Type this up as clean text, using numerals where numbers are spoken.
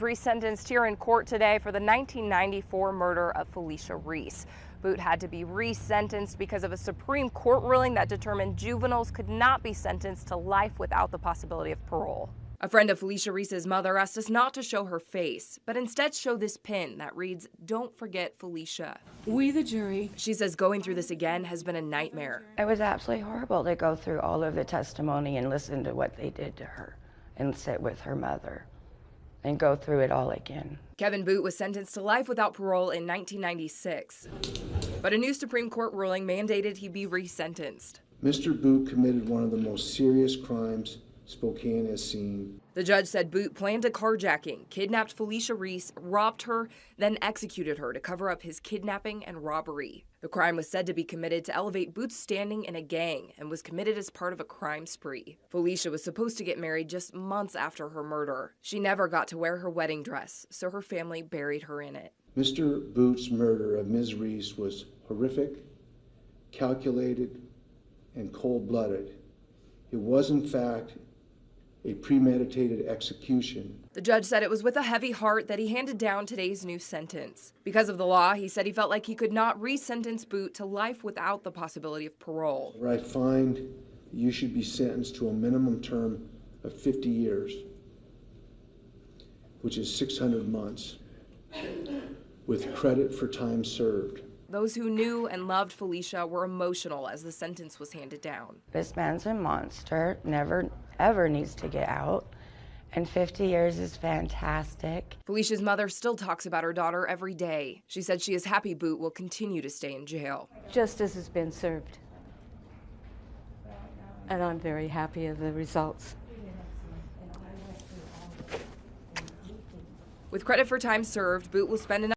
resentenced here in court today for the 1994 murder of Felicia Reese. Boot had to be resentenced because of a Supreme Court ruling that determined juveniles could not be sentenced to life without the possibility of parole. A friend of Felicia Reese's mother asked us not to show her face, but instead show this pin that reads, "Don't forget Felicia." We, the jury. She says going through this again has been a nightmare. It was absolutely horrible to go through all of the testimony and listen to what they did to her and sit with her mother and go through it all again. Kevin Boot was sentenced to life without parole in 1996, but a new Supreme Court ruling mandated he be resentenced. Mr. Boot committed one of the most serious crimes Spokane has seen. The judge said Boot planned a carjacking, kidnapped Felicia Reese, robbed her, then executed her to cover up his kidnapping and robbery. The crime was said to be committed to elevate Boot's standing in a gang and was committed as part of a crime spree. Felicia was supposed to get married just months after her murder. She never got to wear her wedding dress, so her family buried her in it. Mr. Boot's murder of Ms. Reese was horrific, calculated, and cold-blooded. It was, in fact, a premeditated execution. The judge said it was with a heavy heart that he handed down today's new sentence. Because of the law, he said he felt like he could not resentence Boot to life without the possibility of parole. I find you should be sentenced to a minimum term of 50 years, which is 600 months, with credit for time served. Those who knew and loved Felicia were emotional as the sentence was handed down. This man's a monster, never ever needs to get out, and 50 years is fantastic. Felicia's mother still talks about her daughter every day. She said she is happy Boot will continue to stay in jail. Justice has been served, and I'm very happy of the results. With credit for time served, Boot will spend